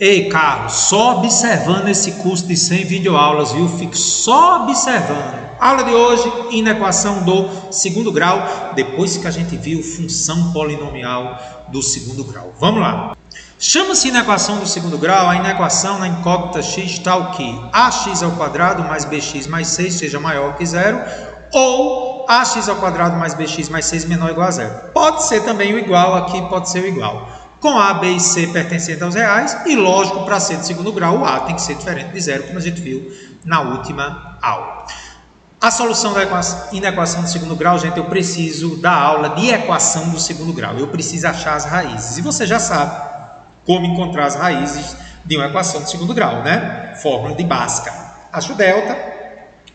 Ei, Carlos, só observando esse curso de 100 videoaulas, viu? Fico só observando. Aula de hoje, inequação do segundo grau, depois que a gente viu função polinomial do segundo grau. Vamos lá. Chama-se inequação do segundo grau a inequação na incógnita x tal que ax ao quadrado mais bx mais 6 seja maior que zero, ou ax ao quadrado mais bx mais 6 menor ou igual a zero. Pode ser também o igual, aqui pode ser o igual. Com A, B e C pertencentes aos reais, e lógico, para ser de segundo grau, o A tem que ser diferente de zero, como a gente viu na última aula. A solução da inequação do segundo grau, gente, eu preciso da aula de equação do segundo grau. Eu preciso achar as raízes. E você já sabe como encontrar as raízes de uma equação do segundo grau, né? Fórmula de Bhaskara. Acho delta,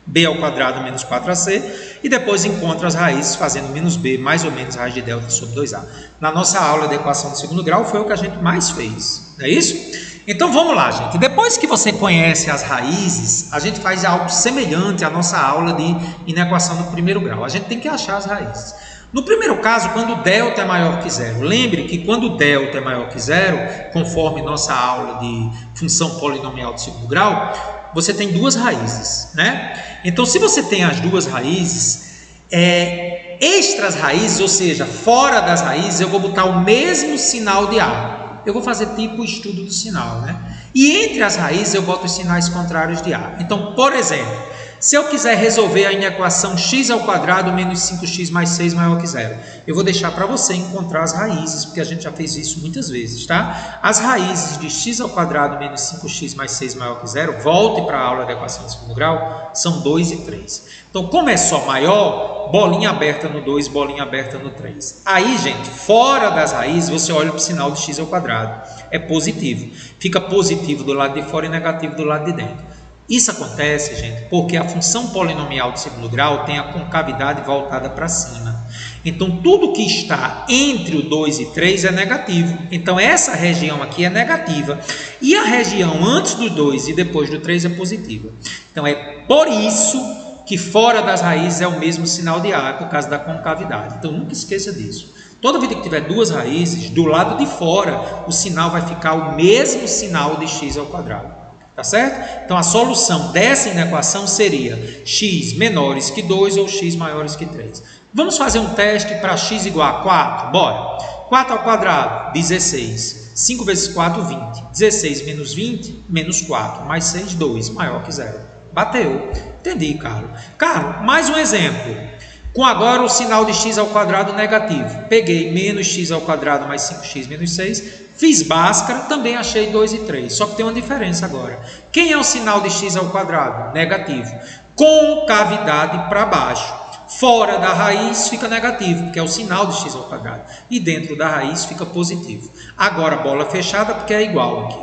b ao quadrado menos 4ac, e depois encontro as raízes fazendo menos b mais ou menos raiz de delta sobre 2a. Na nossa aula de equação do segundo grau foi o que a gente mais fez, não é isso? Então vamos lá, gente. Depois que você conhece as raízes, a gente faz algo semelhante à nossa aula de inequação do primeiro grau. A gente tem que achar as raízes. No primeiro caso, quando delta é maior que zero, lembre que quando delta é maior que zero, conforme nossa aula de função polinomial do segundo grau, você tem duas raízes, né? Então, se você tem as duas raízes, extras raízes, ou seja, fora das raízes, eu vou botar o mesmo sinal de A. Eu vou fazer tipo o estudo do sinal, né? E entre as raízes eu boto os sinais contrários de A. Então, por exemplo, se eu quiser resolver a inequação x ao quadrado menos 5x mais 6 maior que zero, eu vou deixar para você encontrar as raízes, porque a gente já fez isso muitas vezes, tá? As raízes de x ao quadrado menos 5x mais 6 maior que zero, volte para a aula de equação de segundo grau, são 2 e 3. Então, como é só maior, bolinha aberta no 2, bolinha aberta no 3. Aí, gente, fora das raízes, você olha para o sinal de x ao quadrado. É positivo. Fica positivo do lado de fora e negativo do lado de dentro. Isso acontece, gente, porque a função polinomial de segundo grau tem a concavidade voltada para cima. Então, tudo que está entre o 2 e 3 é negativo. Então, essa região aqui é negativa. E a região antes do 2 e depois do 3 é positiva. Então, é por isso que fora das raízes é o mesmo sinal de A, por causa da concavidade. Então, nunca esqueça disso. Toda vida que tiver duas raízes, do lado de fora, o sinal vai ficar o mesmo sinal de x ao quadrado. Tá certo? Então, a solução dessa inequação seria x menores que 2 ou x maiores que 3. Vamos fazer um teste para x igual a 4? Bora! 4 ao quadrado, 16. 5 vezes 4, 20. 16 menos 20, menos 4. Mais 6, 2. Maior que zero. Bateu. Entendi, Carlos. Carlos, mais um exemplo. Com agora o sinal de x ao quadrado negativo. Peguei menos x ao quadrado mais 5x menos 6. Fiz Bhaskara, também achei 2 e 3. Só que tem uma diferença agora. Quem é o sinal de x ao quadrado? Negativo. Concavidade para baixo. Fora da raiz fica negativo, que é o sinal de x ao quadrado. E dentro da raiz fica positivo. Agora bola fechada porque é igual aqui.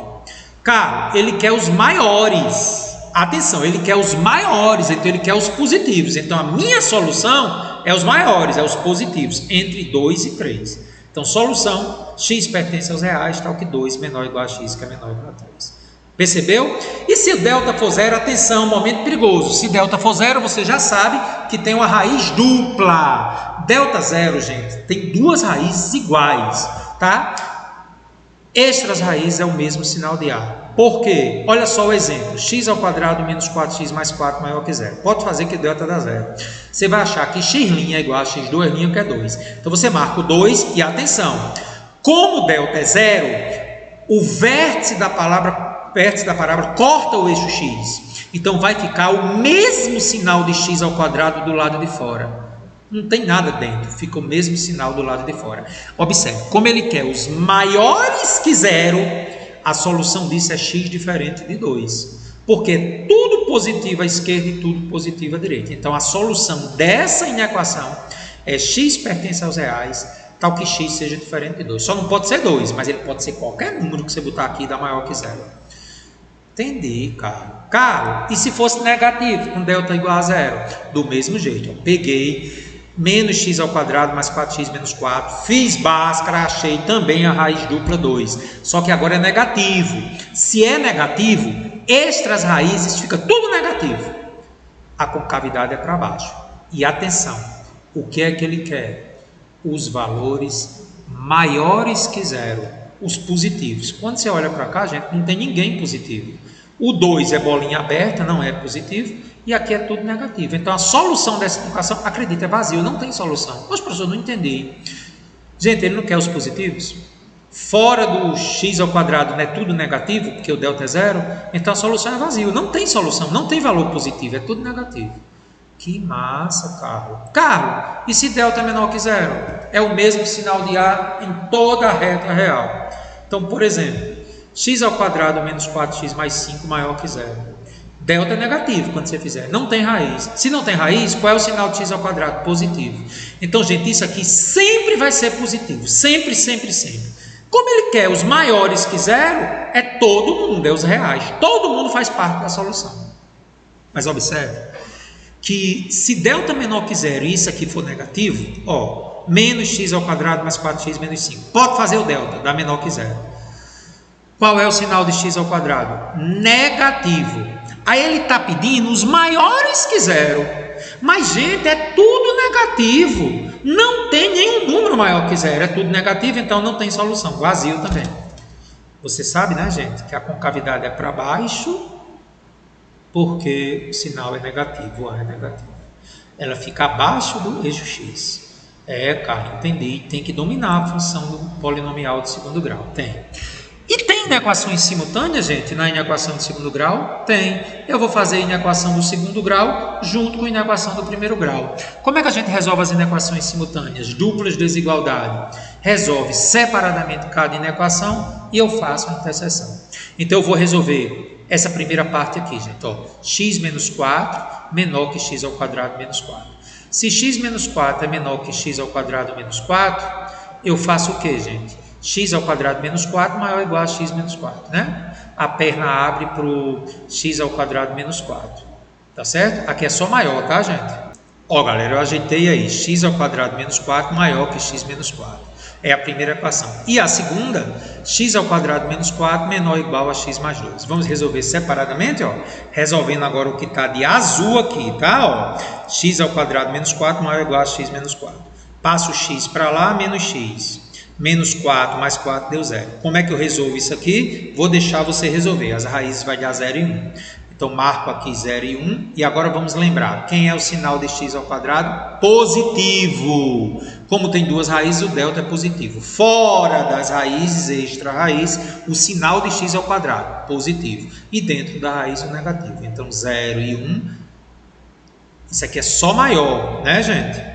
Cara, ele quer os maiores. Atenção, ele quer os maiores, então ele quer os positivos. Então a minha solução é os maiores, é os positivos, entre 2 e 3. Então, solução, x pertence aos reais, tal que 2 menor ou igual a x, que é menor ou igual a 3. Percebeu? E se o delta for zero, atenção, momento perigoso. Se delta for zero, você já sabe que tem uma raiz dupla. Delta zero, gente, tem duas raízes iguais, tá? Extras raízes é o mesmo sinal de A. Por quê? Olha só o exemplo. X ao quadrado menos 4x mais 4 maior que zero. Pode fazer que delta dá zero. Você vai achar que x' é igual a x2', que é 2. Então você marca o 2 e atenção. Como delta é zero, o vértice da parábola corta o eixo x. Então vai ficar o mesmo sinal de x ao quadrado do lado de fora. Não tem nada dentro, fica o mesmo sinal do lado de fora. Observe, como ele quer os maiores que zero, a solução disso é x diferente de 2. Porque tudo positivo à esquerda e tudo positivo à direita. Então, a solução dessa inequação é x pertence aos reais, tal que x seja diferente de 2. Só não pode ser 2, mas ele pode ser qualquer número que você botar aqui dá maior que zero. Entendi, cara. Cara, e se fosse negativo, com delta igual a zero? Do mesmo jeito, eu peguei menos x ao quadrado mais 4x menos 4. Fiz Bhaskara, achei também a raiz dupla 2. Só que agora é negativo. Se é negativo, extras raízes fica tudo negativo. A concavidade é para baixo. E atenção, o que é que ele quer? Os valores maiores que zero. os positivos. Quando você olha para cá, gente, não tem ninguém positivo. O 2 é bolinha aberta, não é positivo, e aqui é tudo negativo. Então, a solução dessa equação, acredita, é vazio, não tem solução. Os professores não entendi. Gente, ele não quer os positivos? Fora do x ao quadrado, não é tudo negativo, porque o delta é zero, então a solução é vazio. Não tem solução, não tem valor positivo, é tudo negativo. Que massa, Carlos. Carlos, e se delta é menor que zero? É o mesmo sinal de A em toda a reta real. Então, por exemplo, x ao quadrado menos 4x mais 5 maior que zero. Delta é negativo quando você fizer, não tem raiz. Se não tem raiz, qual é o sinal de x ao quadrado? Positivo. Então, gente, isso aqui sempre vai ser positivo. Sempre, sempre, sempre. Como ele quer os maiores que zero, é todo mundo, é os reais. Todo mundo faz parte da solução. Mas observe que se delta menor que zero e isso aqui for negativo, ó, menos x ao quadrado mais 4x menos 5. Pode fazer o delta, dá menor que zero. Qual é o sinal de x ao quadrado? Negativo. Aí ele está pedindo os maiores que zero. Mas, gente, é tudo negativo. Não tem nenhum número maior que zero. É tudo negativo, então não tem solução. Vazio também. Você sabe, né, gente, que a concavidade é para baixo, porque o sinal é negativo, o A é negativo. Ela fica abaixo do eixo x. Cara, entendi. Tem que dominar a função do polinomial de segundo grau. Tem. E tem inequações simultâneas, gente, na inequação de segundo grau? Tem. Eu vou fazer a inequação do segundo grau junto com a inequação do primeiro grau. Como é que a gente resolve as inequações simultâneas? Duplas desigualdade. Resolve separadamente cada inequação e eu faço a interseção. Então, eu vou resolver essa primeira parte aqui, gente. Ó, x menos 4 menor que x ao quadrado menos 4. Se x menos 4 é menor que x ao quadrado menos 4, eu faço o quê, gente? X ao quadrado menos 4 maior ou igual a x menos 4, né? A perna abre para o x ao quadrado menos 4, tá certo? Aqui é só maior, tá, gente? Ó, galera, eu ajeitei aí, x ao quadrado menos 4 maior que x menos 4. É a primeira equação. E a segunda, x ao quadrado menos 4 menor ou igual a x mais 2. Vamos resolver separadamente, ó. Resolvendo agora o que está de azul aqui, tá? Ó, x ao quadrado menos 4 maior ou igual a x menos 4. Passo o x para lá, menos x. Menos 4 mais 4 deu 0. Como é que eu resolvo isso aqui? Vou deixar você resolver. As raízes vai dar 0 e 1. Então, marco aqui 0 e 1. E agora vamos lembrar. Quem é o sinal de x ao quadrado? Positivo. Como tem duas raízes, o delta é positivo. Fora das raízes, extra raiz, o sinal de x ao quadrado, positivo. E dentro da raiz, o negativo. Então, 0 e 1. Isso aqui é só maior, né, gente?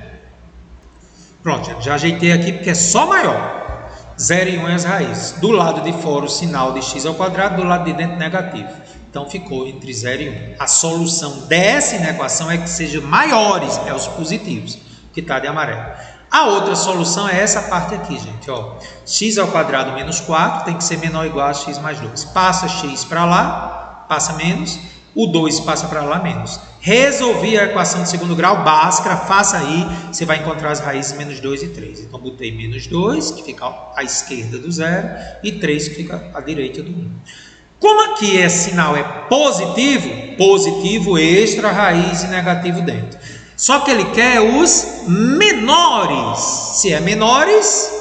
Pronto, gente, já ajeitei aqui porque é só maior. 0 e 1 é as raízes. Do lado de fora o sinal de x ao quadrado, do lado de dentro negativo. Então ficou entre 0 e 1. A solução dessa inequação é que sejam maiores, é os positivos, que está de amarelo. A outra solução é essa parte aqui, gente. Ó. X ao quadrado menos 4 tem que ser menor ou igual a x mais 2. Passa x para lá, passa menos. O 2 passa para lá, menos. Resolvi a equação de segundo grau, Bhaskara, faça aí, você vai encontrar as raízes menos 2 e 3. Então, botei menos 2, que fica à esquerda do 0, e 3, que fica à direita do 1. Como aqui esse sinal é positivo, positivo extra, raiz e negativo dentro. Só que ele quer os menores. Se é menores,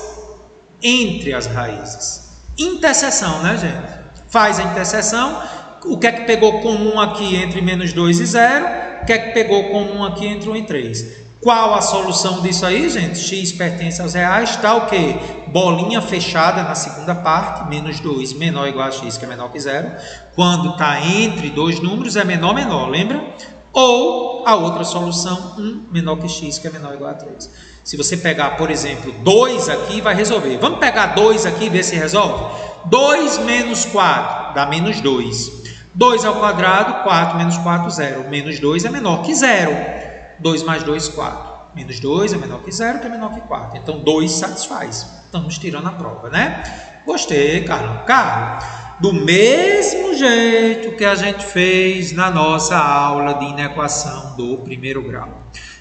entre as raízes. Interseção, né, gente? Faz a interseção. O que é que pegou comum aqui entre menos 2 e 0? O que é que pegou comum aqui entre 1 e 3? Qual a solução disso aí, gente? X pertence aos reais, está o quê? Bolinha fechada na segunda parte, menos 2 menor ou igual a x, que é menor que 0. Quando está entre dois números, é menor, menor, lembra? Ou a outra solução, 1 menor que x, que é menor ou igual a 3. Se você pegar, por exemplo, 2 aqui, vai resolver. Vamos pegar 2 aqui e ver se resolve? 2 menos 4 dá menos 2. 2 ao quadrado, 4 menos 4, 0. Menos 2 é menor que 0. 2 mais 2, 4. Menos 2 é menor que 0, que é menor que 4. Então, 2 satisfaz. Estamos tirando a prova, né? Gostei, Carlos. Carlos, do mesmo jeito que a gente fez na nossa aula de inequação do primeiro grau.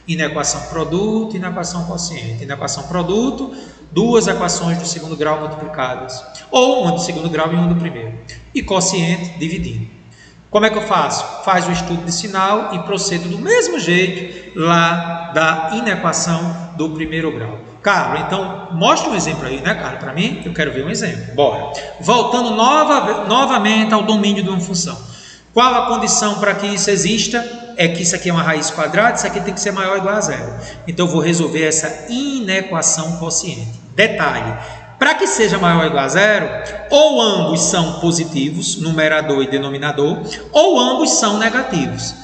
Inequação produto, inequação quociente. Inequação produto, duas equações do segundo grau multiplicadas. Ou uma do segundo grau e uma do primeiro. E quociente, dividindo. Como é que eu faço? Faz o estudo de sinal e procedo do mesmo jeito lá da inequação do primeiro grau. Carlos, então mostra um exemplo aí, né, Carlos? Para mim, eu quero ver um exemplo. Bora. Voltando novamente ao domínio de uma função. Qual a condição para que isso exista? É que isso aqui é uma raiz quadrada, isso aqui tem que ser maior ou igual a zero. Então eu vou resolver essa inequação quociente. Detalhe, para que seja maior ou igual a zero, ou ambos são positivos, numerador e denominador, ou ambos são negativos.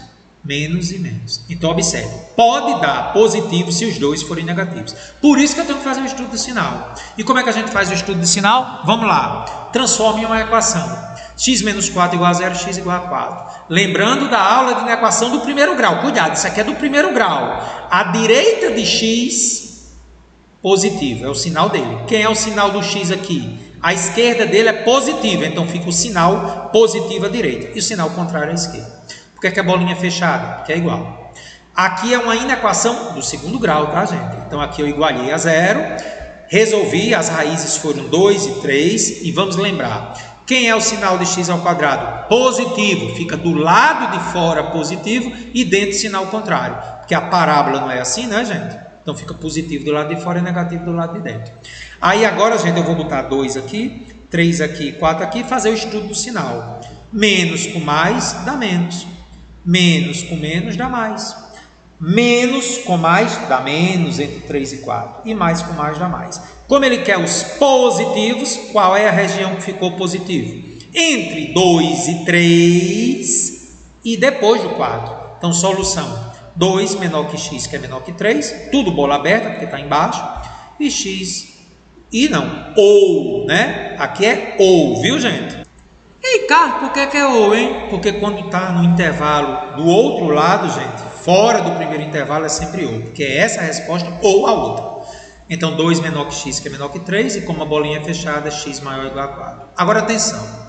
Menos e menos. Então, observe, pode dar positivo se os dois forem negativos. Por isso que eu tenho que fazer o estudo de sinal. E como é que a gente faz o estudo de sinal? Vamos lá. Transforme em uma equação. X menos 4 igual a 0, x igual a 4. Lembrando da aula de inequação do primeiro grau. Cuidado, isso aqui é do primeiro grau. À direita de x, positivo, é o sinal dele. Quem é o sinal do x aqui? A esquerda dele é positiva, então fica o sinal positivo à direita. E o sinal contrário à esquerda. Por que é a bolinha é fechada? Porque é igual. Aqui é uma inequação do segundo grau, tá, gente? Então, aqui eu igualei a zero, resolvi, as raízes foram 2 e 3, e vamos lembrar, quem é o sinal de x ao quadrado? Positivo, fica do lado de fora positivo e dentro sinal contrário, porque a parábola não é assim, né, gente? Então, fica positivo do lado de fora e negativo do lado de dentro. Aí, agora, gente, eu vou botar 2 aqui, 3 aqui, 4 aqui, e fazer o estudo do sinal. Menos com mais dá menos. Menos com menos dá mais. Menos com mais dá menos entre 3 e 4. E mais com mais dá mais. Como ele quer os positivos, qual é a região que ficou positivo? Entre 2 e 3 e depois do 4. Então, solução. 2 menor que x, que é menor que 3. Tudo bola aberta, porque está embaixo. E x. E não. Ou, né? Aqui é ou, viu, gente? Ei, Carlos, por que é ou, hein? Porque quando está no intervalo do outro lado, gente, fora do primeiro intervalo é sempre ou, porque é essa a resposta ou a outra. Então, 2 menor que x, que é menor que 3, e como a bolinha é fechada, x maior ou igual a 4. Agora, atenção.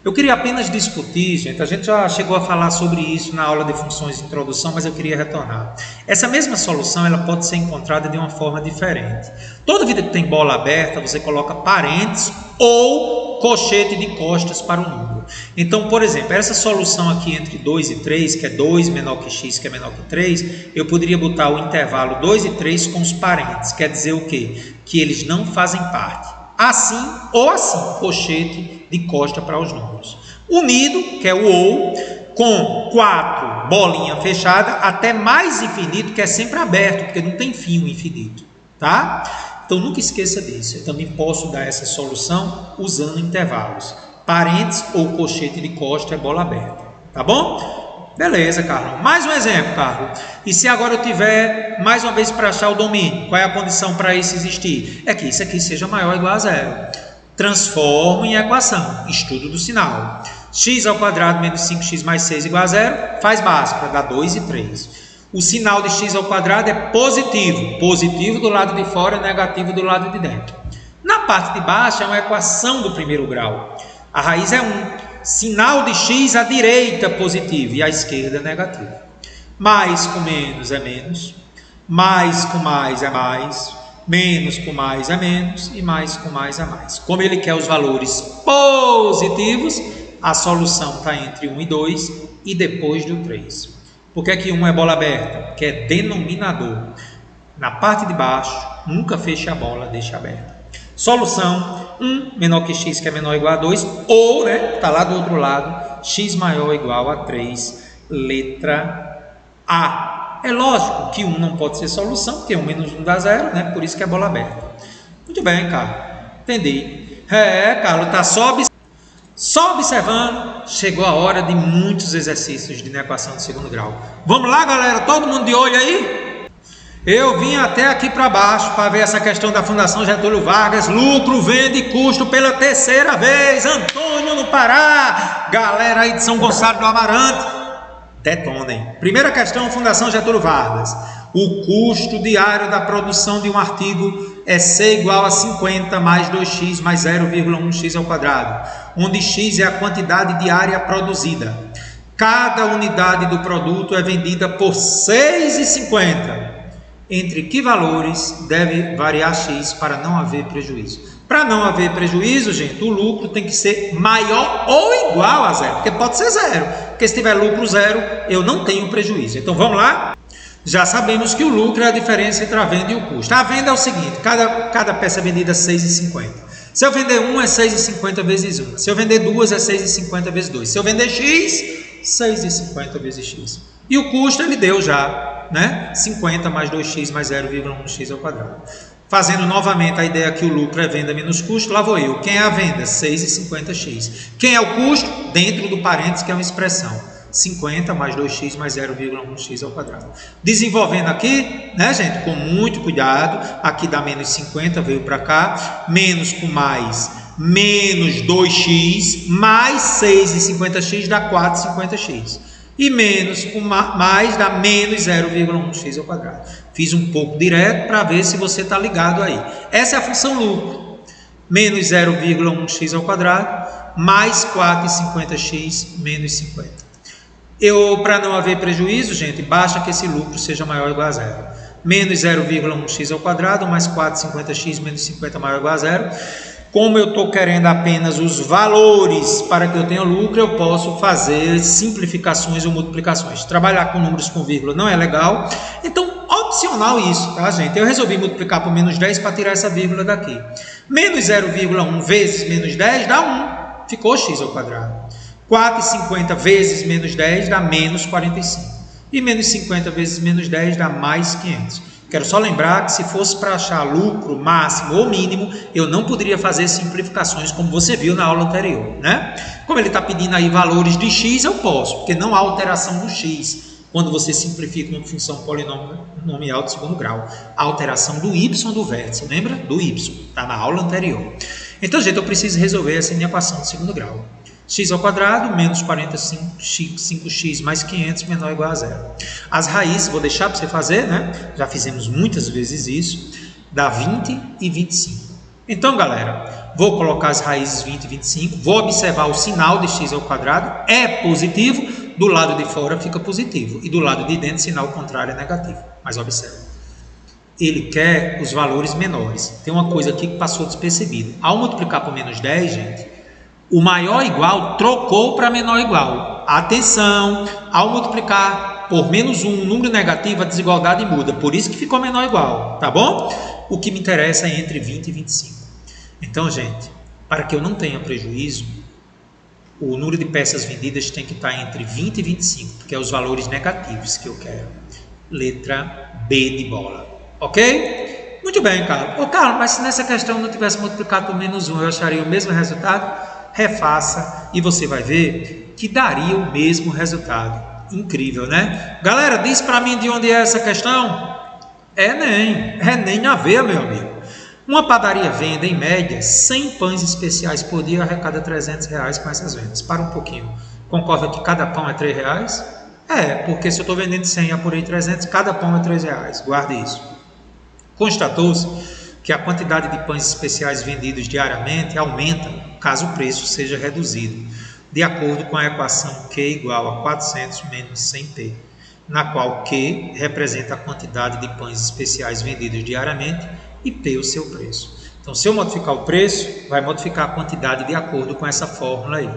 Eu queria apenas discutir, gente, a gente já chegou a falar sobre isso na aula de funções de introdução, mas eu queria retornar. Essa mesma solução, ela pode ser encontrada de uma forma diferente. Toda vida que tem bola aberta, você coloca parênteses ou cochete de costas para o número. Então, por exemplo, essa solução aqui entre 2 e 3, que é 2 menor que x, que é menor que 3, eu poderia botar o intervalo 2 e 3 com os parênteses. Quer dizer o quê? Que eles não fazem parte. Assim ou assim, cochete de costa para os números. Unido, que é o ou, com 4, bolinha fechada, até mais infinito, que é sempre aberto, porque não tem fim o infinito. Tá? Então, nunca esqueça disso. Eu também posso dar essa solução usando intervalos. Parênteses ou cochete de costa é bola aberta. Tá bom? Beleza, Carlos. Mais um exemplo, Carlos. E se agora eu tiver, mais uma vez, para achar o domínio, qual é a condição para isso existir? É que isso aqui seja maior ou igual a zero. Transformo em equação. Estudo do sinal. X ao quadrado menos 5x mais 6 igual a zero. Faz básica, dá 2 e 3. O sinal de x ao quadrado é positivo. Positivo do lado de fora, negativo do lado de dentro. Na parte de baixo é uma equação do primeiro grau. A raiz é 1. Sinal de x à direita positivo e à esquerda negativo. Mais com menos é menos. Mais com mais é mais. Menos com mais é menos. E mais com mais é mais. Como ele quer os valores positivos, a solução está entre 1 e 2 e depois do 3. Por que aqui 1 é bola aberta? Porque é denominador. Na parte de baixo, nunca feche a bola, deixa aberta. Solução, 1 menor que x, que é menor ou igual a 2, ou, né, está lá do outro lado, x maior ou igual a 3, letra A. É lógico que 1 não pode ser solução, porque 1 menos 1 dá 0, né, por isso que é bola aberta. Muito bem, Carlos, entendi. Carlos, está só observando, chegou a hora de muitos exercícios de inequação de segundo grau. Vamos lá, galera, todo mundo de olho aí? Eu vim até aqui para baixo para ver essa questão da Fundação Getúlio Vargas. Lucro, venda e custo pela terceira vez. Antônio no Pará. Galera aí de São Gonçalo do Amarante, detonem. Primeira questão, Fundação Getúlio Vargas. O custo diário da produção de um artigo é C igual a 50 mais 2x mais 0,1x ao quadrado, onde x é a quantidade diária produzida. Cada unidade do produto é vendida por R$ 6,50. Entre que valores deve variar x para não haver prejuízo? Para não haver prejuízo, gente, o lucro tem que ser maior ou igual a zero, porque pode ser zero, porque se tiver lucro zero, eu não tenho prejuízo. Então vamos lá? Já sabemos que o lucro é a diferença entre a venda e o custo. A venda é o seguinte, cada peça vendida é 6,50. Se eu vender 1 é 6,50 vezes 1. Se eu vender 2 é 6,50 vezes 2. Se eu vender X, 6,50 vezes X. E o custo ele deu já, né? 50 mais 2x mais 0,1x ao quadrado. Fazendo novamente a ideia que o lucro é venda menos custo, lá vou eu. Quem é a venda? 6,50x. Quem é o custo? Dentro do parênteses, que é uma expressão. 50 mais 2x mais 0,1x ao quadrado. Desenvolvendo aqui, né, gente, com muito cuidado, aqui dá menos 50, veio para cá, menos com mais, menos 2x, mais 6,50x dá 4,50x. E menos com mais dá menos 0,1x ao quadrado. Fiz um pouco direto para ver se você está ligado aí. Essa é a função lucro. Menos 0,1x ao quadrado, mais 4,50x, menos 50. Para não haver prejuízo, gente, basta que esse lucro seja maior ou igual a zero. Menos 0,1x ao quadrado, mais 4,50x, menos 50 maior ou igual a zero. Como eu estou querendo apenas os valores para que eu tenha lucro, eu posso fazer simplificações ou multiplicações. Trabalhar com números com vírgula não é legal. Então, opcional isso, tá, gente? Eu resolvi multiplicar por menos 10 para tirar essa vírgula daqui. Menos 0,1 vezes menos 10 dá 1. Ficou x ao quadrado. 4,50 vezes menos 10 dá menos 45. E menos 50 vezes menos 10 dá mais 500. Quero só lembrar que se fosse para achar lucro máximo ou mínimo, eu não poderia fazer simplificações como você viu na aula anterior, né? Como ele está pedindo aí valores de x, eu posso, porque não há alteração no x. Quando você simplifica uma função polinomial de segundo grau. A alteração do y do vértice, lembra? Do y, está na aula anterior. Então, gente, eu preciso resolver essa inequação de segundo grau. X ao quadrado, menos 45x mais 500, menor ou igual a zero. As raízes, vou deixar para você fazer, né? Já fizemos muitas vezes isso. Dá 20 e 25. Então, galera, vou colocar as raízes 20 e 25. Vou observar o sinal de x ao quadrado. É positivo, do lado de fora fica positivo. E do lado de dentro, sinal contrário é negativo. Mas observa. Ele quer os valores menores. Tem uma coisa aqui que passou despercebido. Ao multiplicar por menos 10, gente, o maior igual trocou para menor igual. Atenção, ao multiplicar por menos 1, um número negativo, a desigualdade muda. Por isso que ficou menor igual, tá bom? O que me interessa é entre 20 e 25. Então, gente, para que eu não tenha prejuízo, o número de peças vendidas tem que estar entre 20 e 25, porque é os valores negativos que eu quero. Letra B de bola. Ok? Muito bem, Carlos. Ô, Carlos, mas se nessa questão não tivesse multiplicado por menos 1, eu acharia o mesmo resultado? Refaça e você vai ver que daria o mesmo resultado. Incrível, né? Galera, diz para mim de onde é essa questão? Enem a ver, meu amigo. Uma padaria vende, em média, 100 pães especiais por dia e arrecada R$300 com essas vendas. Para um pouquinho. Concorda que cada pão é R$3? É, porque se eu estou vendendo 100 e apurei 300, cada pão é R$3. Guarde isso. Constatou-se que a quantidade de pães especiais vendidos diariamente aumenta caso o preço seja reduzido, de acordo com a equação Q igual a 400 menos 100P, na qual Q representa a quantidade de pães especiais vendidos diariamente e P o seu preço. Então, se eu modificar o preço, vai modificar a quantidade de acordo com essa fórmula aí.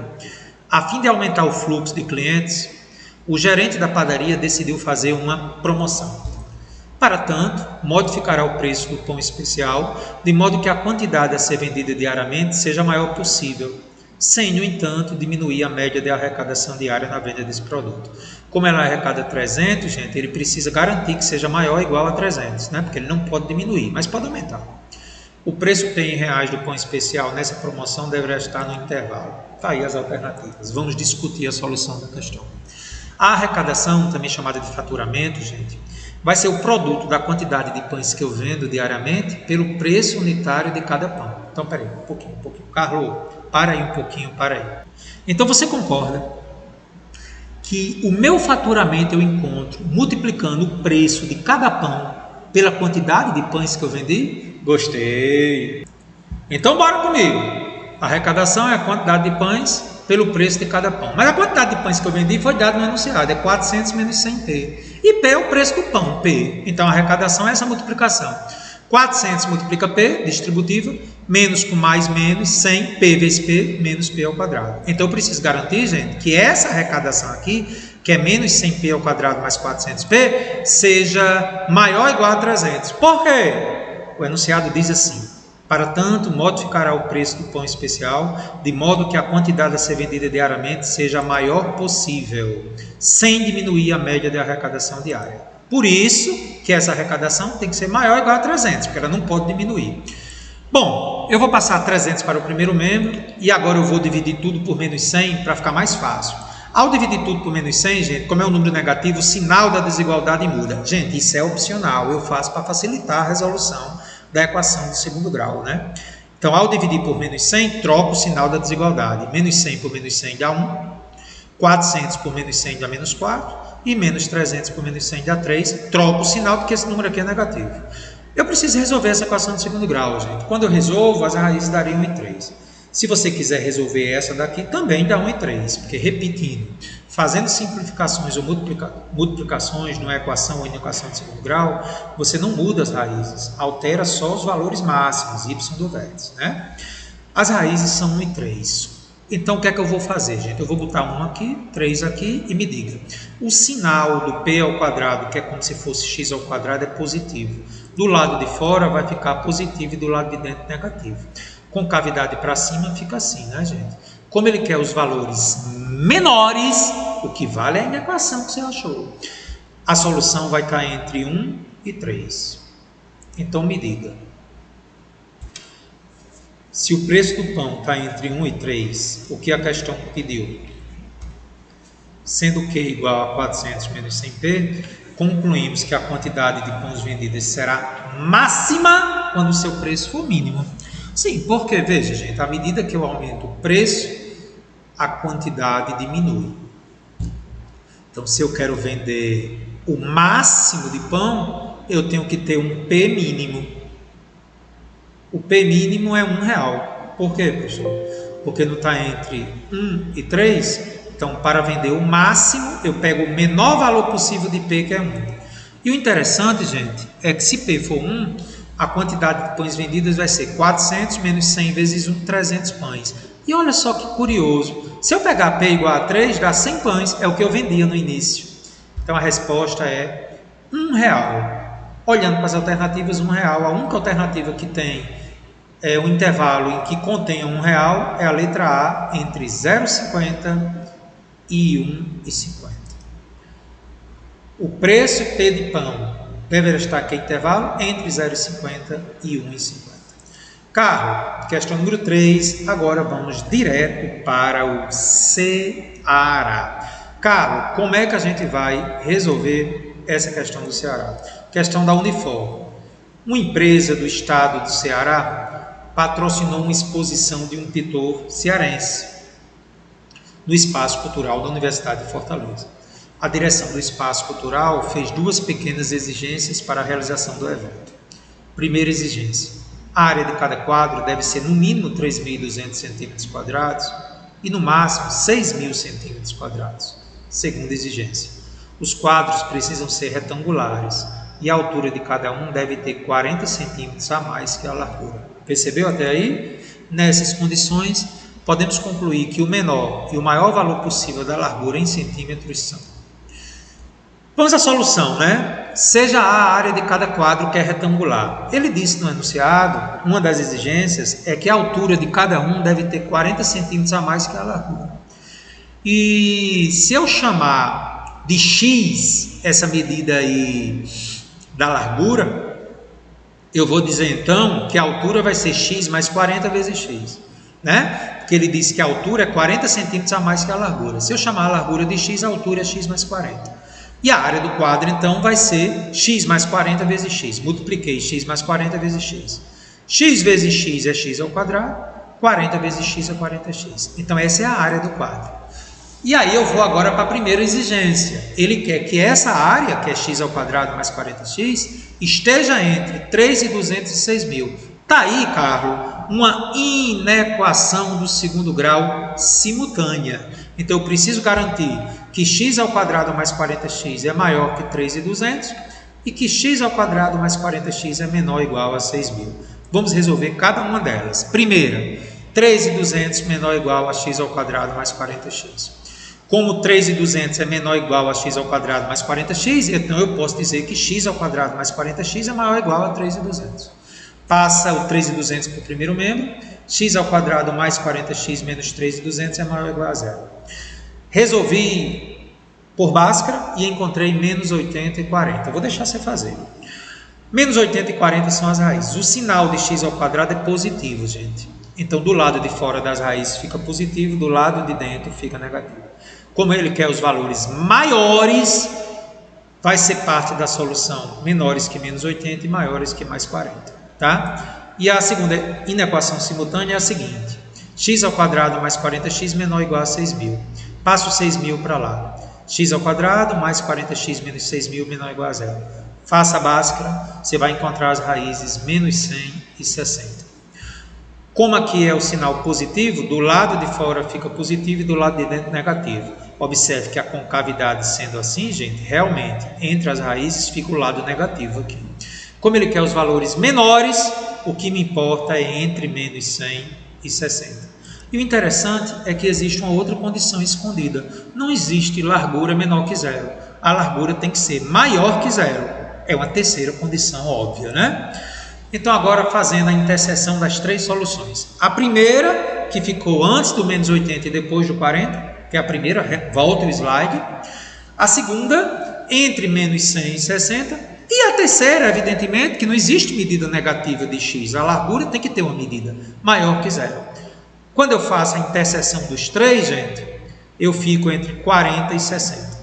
A fim de aumentar o fluxo de clientes, o gerente da padaria decidiu fazer uma promoção. Para tanto, modificará o preço do pão especial, de modo que a quantidade a ser vendida diariamente seja a maior possível, sem, no entanto, diminuir a média de arrecadação diária na venda desse produto. Como ela arrecada 300, gente, ele precisa garantir que seja maior ou igual a 300, né? Porque ele não pode diminuir, mas pode aumentar. O preço P em reais do pão especial nessa promoção deverá estar no intervalo. Está aí as alternativas. Vamos discutir a solução da questão. A arrecadação, também chamada de faturamento, gente, vai ser o produto da quantidade de pães que eu vendo diariamente pelo preço unitário de cada pão. Então, peraí, um pouquinho. Carlos, para aí um pouquinho, para aí. Então, você concorda que o meu faturamento eu encontro multiplicando o preço de cada pão pela quantidade de pães que eu vendi? Gostei! Então, bora comigo. A arrecadação é a quantidade de pães pelo preço de cada pão. Mas a quantidade de pães que eu vendi foi dado no enunciado, é 400 menos 100P. E P é o preço do pão, P. Então, a arrecadação é essa multiplicação. 400 multiplica P, distributiva, menos com mais, menos, 100, P vezes P, menos P ao quadrado. Então, eu preciso garantir, gente, que essa arrecadação aqui, que é menos 100p ao quadrado mais 400p, seja maior ou igual a 300. Por quê? O enunciado diz assim: para tanto, modificará o preço do pão especial, de modo que a quantidade a ser vendida diariamente seja a maior possível, sem diminuir a média de arrecadação diária. Por isso que essa arrecadação tem que ser maior ou igual a 300, porque ela não pode diminuir. Bom, eu vou passar 300 para o primeiro membro e agora eu vou dividir tudo por menos 100 para ficar mais fácil. Ao dividir tudo por menos 100, gente, como é um número negativo, o sinal da desigualdade muda. Gente, isso é opcional, eu faço para facilitar a resolução da equação do segundo grau, né? Então, ao dividir por menos 100, troca o sinal da desigualdade. Menos 100 por menos 100 dá 1, 400 por menos 100 dá menos 4 e menos 300 por menos 100 dá 3. Troca o sinal porque esse número aqui é negativo. Eu preciso resolver essa equação do segundo grau, gente. Quando eu resolvo, as raízes dariam 1 e 3. Se você quiser resolver essa daqui, também dá 1 e 3, porque repetindo, fazendo simplificações ou multiplicações numa equação ou em equação de segundo grau, você não muda as raízes, altera só os valores máximos, y do vértice, né? As raízes são 1 e 3. Então, o que é que eu vou fazer, gente? Eu vou botar 1 aqui, 3 aqui e me diga. O sinal do p ao quadrado, que é como se fosse x ao quadrado, é positivo. Do lado de fora vai ficar positivo e do lado de dentro negativo. Com cavidade para cima fica assim, né, gente? Como ele quer os valores menores, o que vale é a equação que você achou. A solução vai estar entre 1 e 3. Então, me diga. Se o preço do pão está entre 1 e 3, o que a questão pediu? Sendo Q igual a 400 menos 100p, concluímos que a quantidade de pães vendidos será máxima quando o seu preço for mínimo. Sim, porque, veja, gente, à medida que eu aumento o preço, a quantidade diminui. Então, se eu quero vender o máximo de pão, eu tenho que ter um P mínimo. O P mínimo é R$1. Por quê, professor? Porque não está entre 1 e 3. Então, para vender o máximo, eu pego o menor valor possível de P, que é 1. E o interessante, gente, é que se P for 1, a quantidade de pães vendidos vai ser 400 menos 100 vezes 1, 300 pães. E olha só que curioso. Se eu pegar P igual a 3, dá 100 pães, é o que eu vendia no início. Então, a resposta é R$1. Olhando para as alternativas, R$1. A única alternativa que tem o intervalo em que contenha R$1 é a letra A, entre 0,50 e 1,50. O preço P de pão deverá estar aqui intervalo entre 0,50 e 1,50. Carro, questão número 3, agora vamos direto para o Ceará. Carro, como é que a gente vai resolver essa questão do Ceará? Questão da Unifor. Uma empresa do estado do Ceará patrocinou uma exposição de um pintor cearense no Espaço Cultural da Universidade de Fortaleza. A direção do Espaço Cultural fez 2 pequenas exigências para a realização do evento. Primeira exigência: a área de cada quadro deve ser no mínimo 3.200 cm² e no máximo 6.000 cm². Segunda exigência: os quadros precisam ser retangulares e a altura de cada um deve ter 40 cm a mais que a largura. Percebeu até aí? Nessas condições, podemos concluir que o menor e o maior valor possível da largura em centímetros são. Vamos à solução, né? Seja a área de cada quadro que é retangular. Ele disse no enunciado, uma das exigências é que a altura de cada um deve ter 40 centímetros a mais que a largura. E se eu chamar de x essa medida aí da largura, eu vou dizer então que a altura vai ser x mais 40 vezes x, né? Porque ele disse que a altura é 40 centímetros a mais que a largura. Se eu chamar a largura de x, a altura é x mais 40. E a área do quadro, então, vai ser x mais 40 vezes x. Multipliquei x mais 40 vezes x. X vezes x é x ao quadrado, 40 vezes x é 40x. Então, essa é a área do quadro. E aí eu vou agora para a primeira exigência. Ele quer que essa área, que é x ao quadrado mais 40x, esteja entre 3.200 e 6.000. Está aí, Carlos, uma inequação do segundo grau simultânea. Então, eu preciso garantir que x ao quadrado mais 40x é maior que 3.200 e que x ao quadrado mais 40x é menor ou igual a 6.000. Vamos resolver cada uma delas. Primeira, 3.200 menor ou igual a x ao quadrado mais 40x. Como 3.200 é menor ou igual a x ao quadrado mais 40x, então eu posso dizer que x ao quadrado mais 40x é maior ou igual a 3.200. Passa o 3.200 para o primeiro membro, x ao quadrado mais 40x menos 3.200 é maior ou igual a zero. Resolvi por Bhaskara e encontrei menos 80 e 40. Vou deixar você fazer. Menos 80 e 40 são as raízes. O sinal de x ao quadrado é positivo, gente. Então, do lado de fora das raízes fica positivo, do lado de dentro fica negativo. Como ele quer os valores maiores, vai ser parte da solução menores que menos 80 e maiores que mais 40. Tá? E a segunda inequação simultânea é a seguinte. X ao quadrado mais 40x menor ou igual a 6.000. Passo 6.000 para lá. X ao quadrado mais 40x menos 6.000 menor ou igual a zero. Faça a Bhaskara, você vai encontrar as raízes menos 100 e 60. Como aqui é o sinal positivo, do lado de fora fica positivo e do lado de dentro negativo. Observe que a concavidade sendo assim, gente, realmente, entre as raízes fica o lado negativo aqui. Como ele quer os valores menores, o que me importa é entre menos 100 e 60. E o interessante é que existe uma outra condição escondida. Não existe largura menor que zero. A largura tem que ser maior que zero. É uma terceira condição óbvia, né? Então, agora fazendo a interseção das três soluções. A primeira, que ficou antes do menos 80 e depois do 40, que é a primeira, volta o slide. A segunda, entre menos 100 e 60. E a terceira, evidentemente, que não existe medida negativa de x. A largura tem que ter uma medida maior que zero. Quando eu faço a interseção dos três, gente, eu fico entre 40 e 60.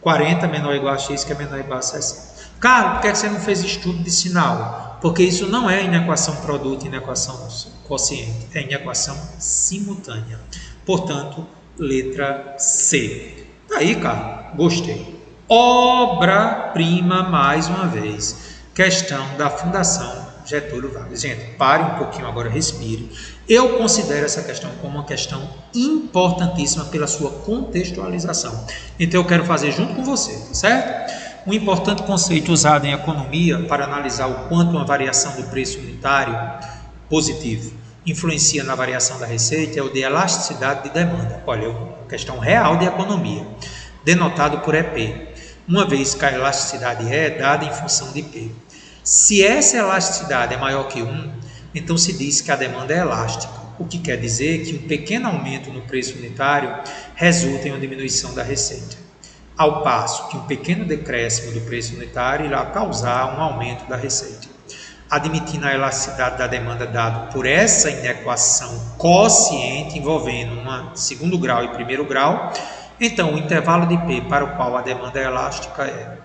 40 menor ou igual a x, que é menor ou igual a 60. Carlos, por que você não fez estudo de sinal? Porque isso não é inequação produto e inequação quociente, é inequação simultânea. Portanto, letra C. Aí, Carlos, gostei. Obra-prima, mais uma vez. Questão da Fundação Getúlio Vargas. Gente, pare um pouquinho agora, respire. Eu considero essa questão como uma questão importantíssima pela sua contextualização. Então, eu quero fazer junto com você, certo? Um importante conceito usado em economia para analisar o quanto uma variação do preço unitário positivo influencia na variação da receita é o de elasticidade de demanda. Olha, é uma questão real de economia, denotado por EP, uma vez que a elasticidade é dada em função de P. Se essa elasticidade é maior que 1, então se diz que a demanda é elástica, o que quer dizer que um pequeno aumento no preço unitário resulta em uma diminuição da receita. Ao passo que um pequeno decréscimo do preço unitário irá causar um aumento da receita. Admitindo a elasticidade da demanda dado por essa inequação quociente envolvendo segundo grau e primeiro grau, então o intervalo de P para o qual a demanda é elástica é...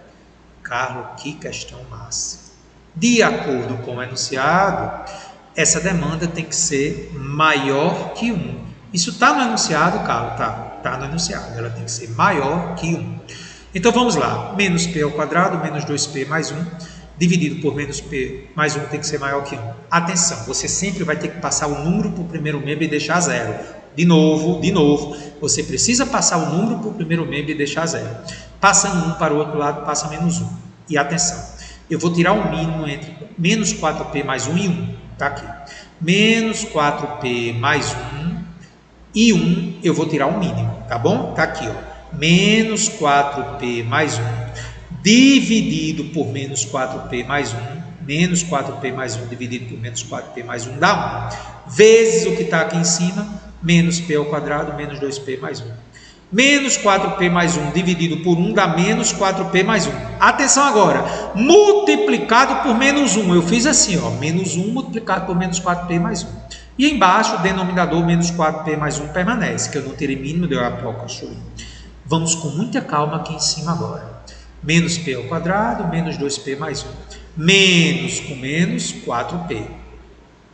Carlos, que questão massa! De acordo com o enunciado, essa demanda tem que ser maior que 1. Isso está no enunciado, Carlos? Está no enunciado. Ela tem que ser maior que 1. Então, vamos lá. Menos P ao quadrado, menos 2P mais 1, dividido por menos P mais 1 tem que ser maior que 1. Atenção, você sempre vai ter que passar o número para o primeiro membro e deixar zero. De novo, você precisa passar o número para o primeiro membro e deixar zero. Passando 1 para o outro lado, passa menos 1. E atenção, eu vou tirar o mínimo entre menos 4P mais 1 e 1. Está aqui. Menos 4P mais 1 e 1 eu vou tirar o mínimo, tá bom? Está aqui, ó. Menos 4P mais 1 dividido por menos 4P mais 1. Menos 4P mais 1 dividido por menos 4P mais 1 dá 1. Vezes o que está aqui em cima, menos P ao quadrado, menos 2P mais 1. Menos 4P mais 1 dividido por 1 dá menos 4P mais 1. Atenção agora, multiplicado por menos 1. Eu fiz assim, ó, menos 1 multiplicado por menos 4P mais 1. E embaixo, o denominador menos 4P mais 1 permanece, que eu não tirei mínimo, deu a pouco, Vamos com muita calma aqui em cima agora. Menos P ao quadrado, menos 2P mais 1. Menos com menos, 4P.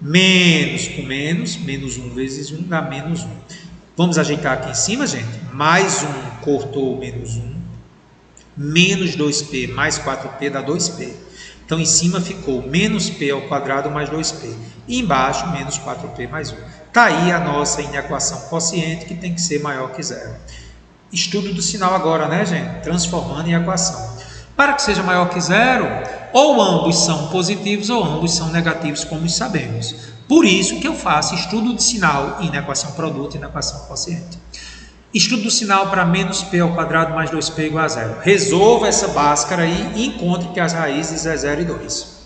Menos com menos, menos 1 vezes 1 dá menos 1. Vamos ajeitar aqui em cima, gente. Mais 1 cortou menos 1. Menos 2P mais 4P dá 2P. Então, em cima ficou menos P ao quadrado mais 2P. E embaixo, menos 4P mais 1. Está aí a nossa inequação quociente, que tem que ser maior que zero. Estudo do sinal agora, né, gente? Transformando em equação. Para que seja maior que zero, ou ambos são positivos ou ambos são negativos, como sabemos. Por isso que eu faço estudo de sinal em equação produto e na equação quociente. Estudo do sinal para menos p ao quadrado mais 2p igual a 0. Resolva essa báscara aí e encontre que as raízes é 0 e 2.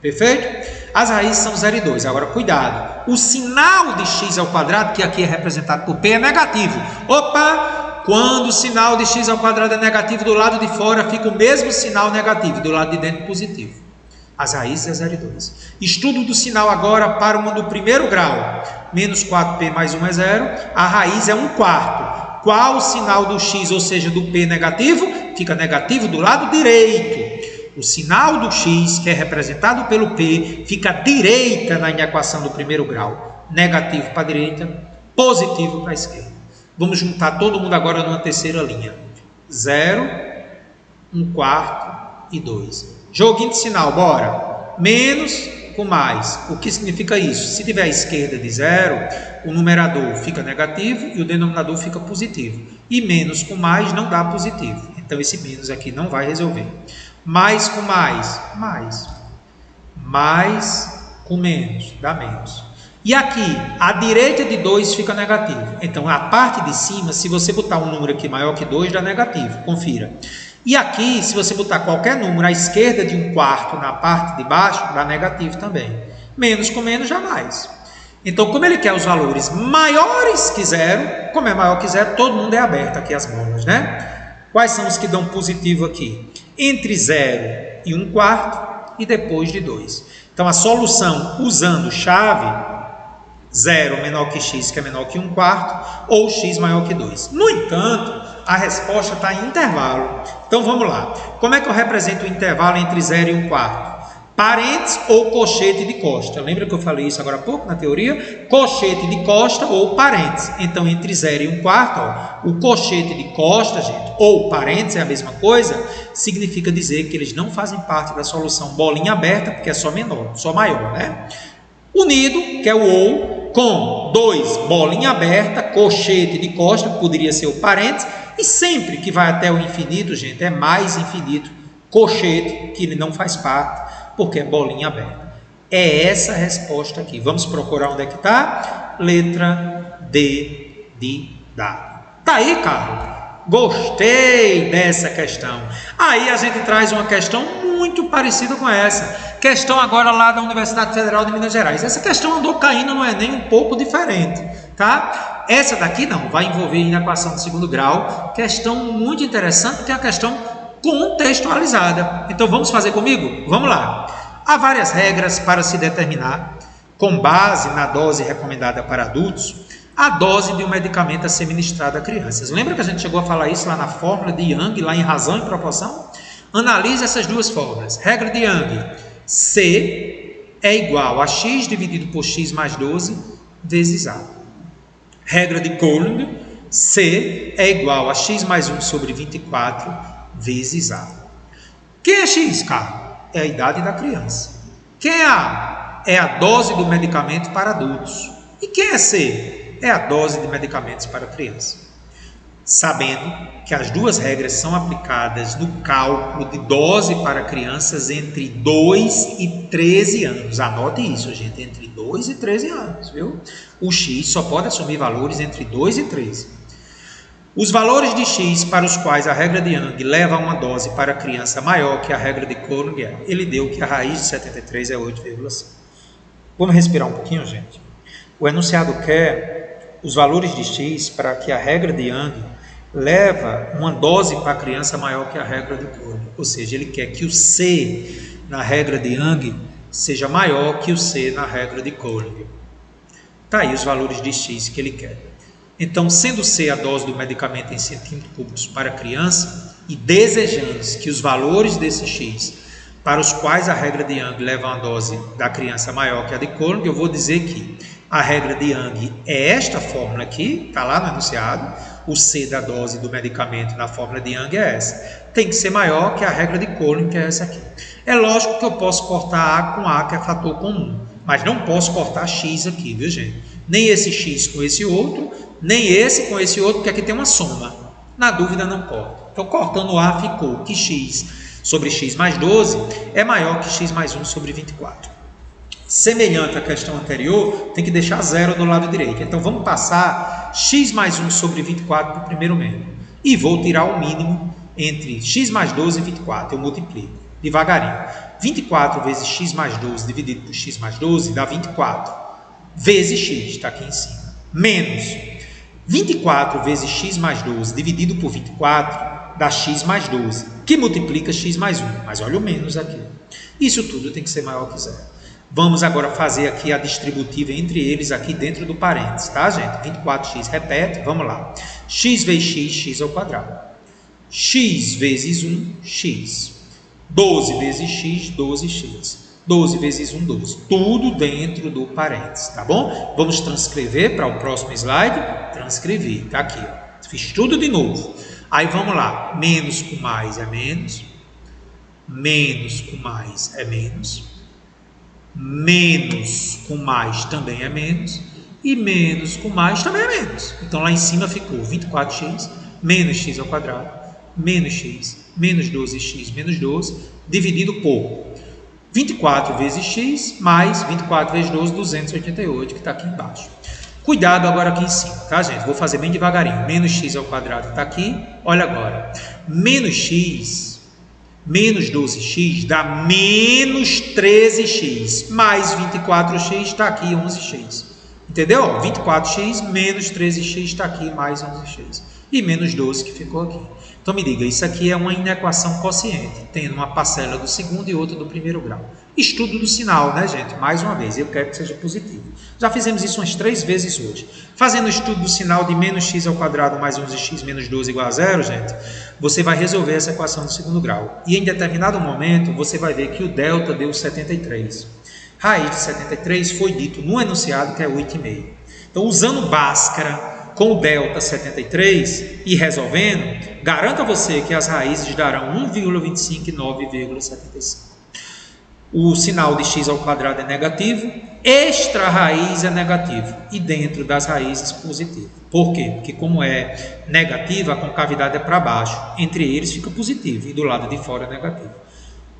Perfeito? As raízes são 0 e 2. Agora, cuidado. O sinal de x ao quadrado, que aqui é representado por p, é negativo. Opa! Quando o sinal de x ao quadrado é negativo, do lado de fora fica o mesmo sinal negativo, do lado de dentro positivo. As raízes é 0 e 2. Estudo do sinal agora para uma do primeiro grau. Menos 4p mais 1 é 0. A raiz é 1/4. Qual o sinal do x, ou seja, do p negativo? Fica negativo do lado direito. O sinal do x, que é representado pelo p, fica à direita na equação do primeiro grau. Negativo para a direita, positivo para a esquerda. Vamos juntar todo mundo agora numa terceira linha. 0, 1/4 e 2. Joguinho de sinal, bora. Menos com mais. O que significa isso? Se tiver a esquerda de 0, o numerador fica negativo e o denominador fica positivo. E menos com mais não dá positivo. Então esse menos aqui não vai resolver. Mais com mais, mais. Mais com menos, dá menos. E aqui, a direita de 2 fica negativo. Então a parte de cima, se você botar um número aqui maior que 2, dá negativo. Confira. E aqui, se você botar qualquer número à esquerda de 1/4 na parte de baixo, dá negativo também. Menos com menos, jamais. Então, como ele quer os valores maiores que 0, como é maior que 0, todo mundo é aberto aqui as bolas, né? Quais são os que dão positivo aqui? Entre 0 e 1/4 e depois de 2. Então, a solução usando chave 0 menor que x, que é menor que 1/4, ou x maior que 2. No entanto, a resposta está em intervalo. Então vamos lá. Como é que eu represento o intervalo entre 0 e 1/4? Parênteses ou cochete de costa. Lembra que eu falei isso agora há pouco na teoria? Cochete de costa ou parênteses. Então entre 0 e 1/4, ó, o cochete de costa, gente, ou parênteses é a mesma coisa, significa dizer que eles não fazem parte da solução bolinha aberta, porque é só menor, só maior, né? Unido, que é o ou, com 2 bolinha aberta, cochete de costa, poderia ser o parênteses, e sempre que vai até o infinito, gente, é mais infinito, cochete, que ele não faz parte, porque é bolinha aberta. É essa a resposta aqui. Vamos procurar onde é que está? Letra D de dado. Tá aí, Carlos? Gostei dessa questão. Aí a gente traz uma questão muito parecida com essa. Questão agora lá da Universidade Federal de Minas Gerais. Essa questão andou caindo no Enem um pouco diferente, tá? Essa daqui não, vai envolver inequação de segundo grau. Questão muito interessante, que é a questão contextualizada. Então vamos fazer comigo? Vamos lá. Há várias regras para se determinar, com base na dose recomendada para adultos, a dose de um medicamento a ser ministrado a crianças. Lembra que a gente chegou a falar isso lá na fórmula de Young, lá em razão e proporção? Analise essas duas fórmulas. Regra de Young: C é igual a x dividido por x mais 12 vezes A. Regra de Coulomb: C é igual a x mais 1 sobre 24 vezes A. Quem é x, cara? É a idade da criança. Quem é A? É a dose do medicamento para adultos. E quem é C? É a dose de medicamentos para criança. Sabendo que as duas regras são aplicadas no cálculo de dose para crianças entre 2 e 13 anos. Anote isso, gente, entre 2 e 13 anos, viu? O x só pode assumir valores entre 2 e 13. Os valores de x para os quais a regra de Young leva a uma dose para criança maior que a regra de Coulomb, ele deu que a raiz de 73 é 8,5. Vamos respirar um pouquinho, gente? O enunciado quer os valores de x para que a regra de Young leva uma dose para a criança maior que a regra de Coulomb. Ou seja, ele quer que o C na regra de Young seja maior que o C na regra de Coulomb. Está aí os valores de x que ele quer. Então, sendo C a dose do medicamento em centímetros cúbicos para a criança e desejando que os valores desse x para os quais a regra de Young leva uma dose da criança maior que a de Coulomb, eu vou dizer que a regra de Young é esta fórmula aqui, está lá no enunciado. O C da dose do medicamento na fórmula de Young é essa. Tem que ser maior que a regra de Coulomb, que é essa aqui. É lógico que eu posso cortar A com A, que é fator comum, mas não posso cortar X aqui, viu, gente? Nem esse X com esse outro, nem esse com esse outro, porque aqui tem uma soma. Na dúvida, não corta. Então, cortando A, ficou que X sobre X mais 12 é maior que X mais 1 sobre 24. Semelhante à questão anterior, tem que deixar zero do lado direito. Então, vamos passar x mais 1 sobre 24 para o primeiro membro. E vou tirar o mínimo entre x mais 12 e 24. Eu multiplico devagarinho. 24 vezes x mais 12 dividido por x mais 12 dá 24. Vezes x, está aqui em cima. Menos 24 vezes x mais 12 dividido por 24 dá x mais 12, que multiplica x mais 1. Mas olha o menos aqui. Isso tudo tem que ser maior que zero. Vamos agora fazer aqui a distributiva entre eles aqui dentro do parênteses, tá, gente? 24x, repete, vamos lá. X vezes x, x ao quadrado. X vezes 1, x. 12 vezes x, 12x. 12 vezes 1, 12. Tudo dentro do parênteses, tá bom? Vamos transcrever para o próximo slide. Transcrever, tá aqui, ó. Fiz tudo de novo. Aí vamos lá. Menos com mais é menos. Menos com mais é menos. Menos com mais também é menos. E menos com mais também é menos. Então lá em cima ficou 24x menos x ao quadrado menos x menos 12x menos 12 dividido por 24 vezes x mais 24 vezes 12, 288, que está aqui embaixo. Cuidado agora aqui em cima, tá, gente? Vou fazer bem devagarinho. Menos x ao quadrado está aqui. Olha agora. Menos x menos 12x dá menos 13x, mais 24x está aqui, 11x. Entendeu? 24x menos 13x está aqui, mais 11x. E menos 12 que ficou aqui. Então me diga, isso aqui é uma inequação quociente, tendo uma parcela do segundo e outra do primeiro grau. Estudo do sinal, né, gente? Mais uma vez, eu quero que seja positivo. Já fizemos isso umas 3 vezes hoje. Fazendo o estudo do sinal de menos x ao quadrado mais 11x menos 12 igual a zero, gente, você vai resolver essa equação do segundo grau. E em determinado momento, você vai ver que o delta deu 73. Raiz de 73 foi dito no enunciado que é 8,5. Então, usando Bhaskara com o delta 73 e resolvendo, garanto a você que as raízes darão 1,25 e 9,75. O sinal de x ao quadrado é negativo, extra raiz é negativo e dentro das raízes positivo. Por quê? Porque como é negativa, a concavidade é para baixo, entre eles fica positivo e do lado de fora é negativo.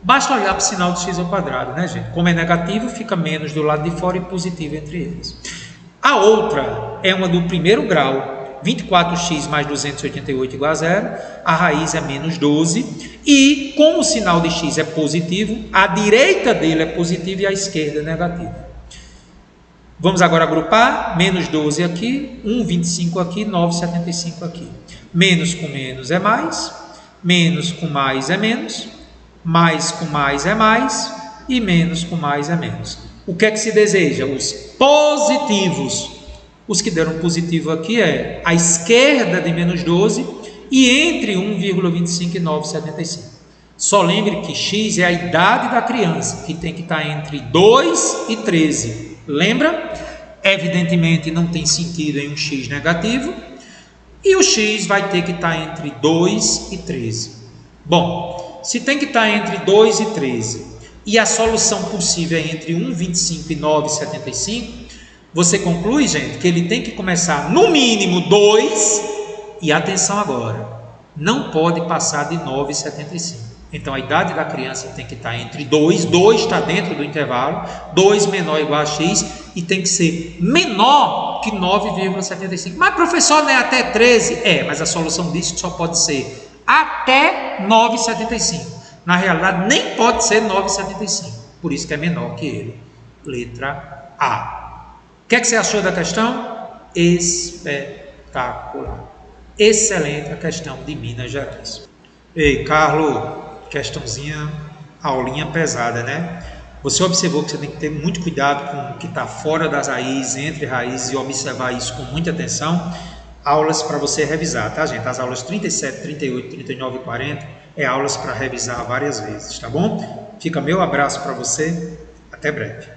Basta olhar para o sinal de x ao quadrado, né, gente? Como é negativo, fica menos do lado de fora e positivo entre eles. A outra é uma do primeiro grau, 24x mais 288 igual a zero, a raiz é menos 12, e como o sinal de x é positivo, a direita dele é positiva e a esquerda é negativa. Vamos agora agrupar, menos 12 aqui, 1,25 aqui, 9,75 aqui. Menos com menos é mais, menos com mais é menos, mais com mais é mais, e menos com mais é menos. O que é que se deseja? Os positivos. Os que deram positivo aqui é a esquerda de menos 12 e entre 1,25 e 9,75. Só lembre que x é a idade da criança, que tem que estar entre 2 e 13. Lembra? Evidentemente não tem sentido em um x negativo. E o x vai ter que estar entre 2 e 13. Bom, se tem que estar entre 2 e 13 e a solução possível é entre 1,25 e 9,75, você conclui, gente, que ele tem que começar no mínimo 2 e atenção agora, não pode passar de 9,75. Então a idade da criança tem que estar entre 2, 2 está dentro do intervalo, 2 menor ou igual a x e tem que ser menor que 9,75. Mas professor, não é até 13? É, mas a solução diz que só pode ser até 9,75. Na realidade, nem pode ser 9,75. Por isso que é menor que ele. Letra A. O que é que você achou da questão? Espetacular. Excelente a questão de Minas Gerais. Ei, Carlos, questãozinha, aulinha pesada, né? Você observou que você tem que ter muito cuidado com o que está fora das raízes, entre raízes, e observar isso com muita atenção. Aulas para você revisar, tá, gente? As aulas 37, 38, 39 e 40 é aulas para revisar várias vezes, tá bom? Fica meu abraço para você, até breve.